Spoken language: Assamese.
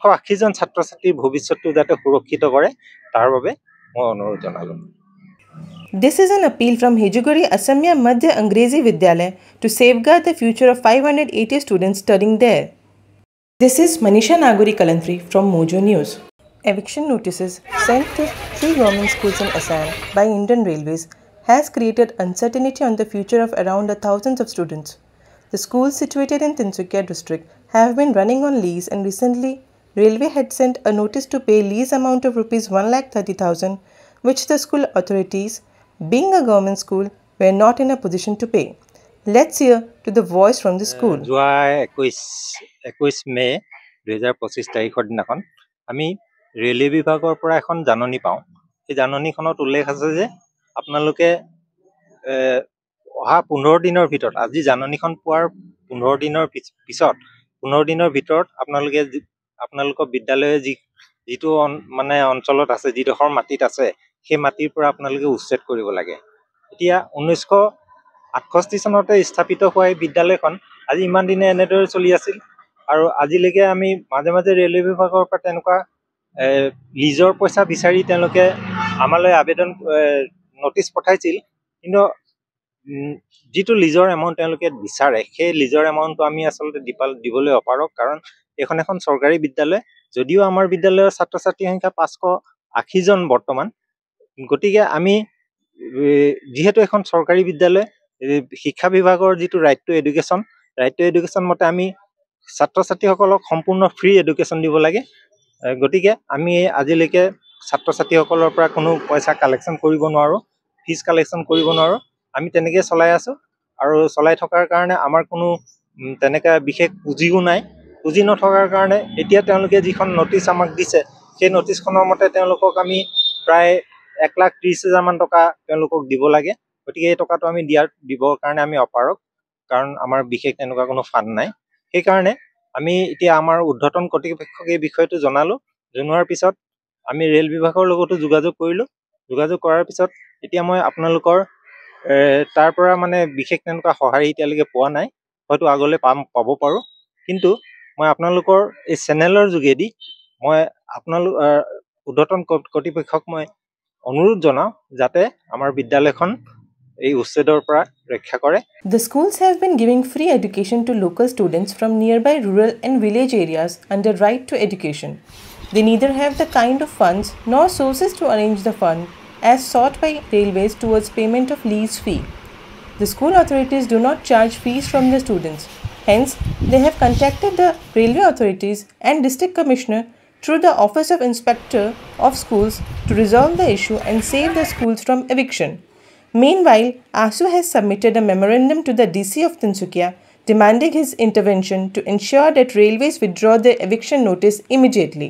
780 জন ছাত্ৰ-ছাত্ৰীৰ ভৱিষ্যতটো যাতে সুৰক্ষিত কৰে তাৰ বাবে মই অনুৰোধ জনালোঁ। This is an appeal from Hejuguri Asamya Madhya Angrezi Vidyalaya to safeguard the future of 580 students studying there. This is Manisha Naguri Kalantri from Mojo News. Eviction notices sent to 3 government schools in Assam by Indian Railways has created uncertainty on the future of around thousands of students. The schools situated in Tinsukia district have been running on lease, and recently Railway had sent a notice to pay lease amount of rupees 1,30,000, which the school authorities, being a government school, were not in a position to pay. Let's hear to the voice from the school. যোৱা 21 মে 2025 তাৰিখৰ দিনাখন আমি ৰেলৱে বিভাগৰ পৰা এখন জাননী পাওঁ। এই জাননীখনত উল্লেখ আছে যে আপোনালোকে অহা 15 দিনৰ ভিতৰত, আজি জাননীখন পোৱাৰ 15 দিনৰ পিছত 15 দিনৰ ভিতৰত আপোনালোকৰ বিদ্যালয়ে যিটো মানে অঞ্চলত আছে, যিডোখৰ মাটিত আছে, সেই মাটিৰ পৰা আপোনালোকে উচ্ছেদ কৰিব লাগে। এতিয়া 1968 চনতে স্থাপিত হোৱা এই বিদ্যালয়খন আজি ইমান দিনে এনেদৰে চলি আছিল আৰু আজিলৈকে আমি মাজে মাজে ৰেলৱে বিভাগৰ পৰা তেনেকুৱা লিজৰ পইচা বিচাৰি তেওঁলোকে আমালৈ আবেদন নটিচ পঠাইছিল, কিন্তু যিটো লিজৰ এমাউণ্ট তেওঁলোকে বিচাৰে সেই লিজৰ এমাউণ্টটো আমি আচলতে দিবলৈ অপাৰক, কাৰণ এইখন এখন চৰকাৰী বিদ্যালয়। যদিও আমাৰ বিদ্যালয়ৰ ছাত্ৰ ছাত্ৰীৰ সংখ্যা 580 জন বৰ্তমান, গতিকে আমি যিহেতু এখন চৰকাৰী বিদ্যালয়, শিক্ষা বিভাগৰ যিটো ৰাইট টু এডুকেশ্যন মতে আমি ছাত্ৰ ছাত্ৰীসকলক সম্পূৰ্ণ ফ্ৰী এডুকেশ্যন দিব লাগে। গতিকে আমি আজিলৈকে ছাত্ৰ ছাত্ৰীসকলৰ পৰা কোনো পইচা কালেকশ্যন কৰিব নোৱাৰোঁ, ফিজ কালেকশ্যন কৰিব নোৱাৰোঁ। আমি তেনেকৈ চলাই আছোঁ আৰু চলাই থকাৰ কাৰণে আমাৰ কোনো তেনেকৈ বিশেষ পুঁজিও নাই। পুঁজি নথকাৰ কাৰণে এতিয়া তেওঁলোকে যিখন নটিচ আমাক দিছে সেই নটিচখনৰ মতে তেওঁলোকক আমি প্ৰায় 1,30,000 মান টকা তেওঁলোকক দিব লাগে। গতিকে এই টকাটো আমি দিবৰ কাৰণে আমি অপাৰক, কাৰণ আমাৰ বিশেষ তেনেকুৱা কোনো ফাণ্ড নাই। সেইকাৰণে আমি এতিয়া আমাৰ ঊৰ্ধ্বতন কৰ্তৃপক্ষক এই বিষয়টো জনোৱাৰ পিছত আমি ৰেল বিভাগৰ লগতো যোগাযোগ কৰিলোঁ। যোগাযোগ কৰাৰ পিছত এতিয়া মই আপোনালোকৰ তাৰ পৰা মানে বিশেষ তেনেকুৱা সঁহাৰি এতিয়ালৈকে পোৱা নাই, হয়তো আগলৈ পাব পাৰোঁ। কিন্তু মই আপোনালোকৰ এই চেনেলৰ যোগেদি মই ঊৰ্ধ্বতন কৰ্তৃপক্ষক মই অনুৰোধ জনাওঁ যাতে আমাৰ বিদ্যালয়খন এই উচ্ছেদৰ পৰা ৰক্ষা কৰে। The schools have been giving free education to local students from nearby rural and village areas under right to education. They neither have the kind of funds nor sources to arrange the fund as sought by railways towards payment of lease fee. The school authorities do not charge fees from the students. Hence, they have contacted the railway authorities and district commissioner through the Office of Inspector of Schools to resolve the issue and save the schools from eviction. Meanwhile, ASU has submitted a memorandum to the DC of Tinsukia demanding his intervention to ensure that railways withdraw their eviction notice immediately.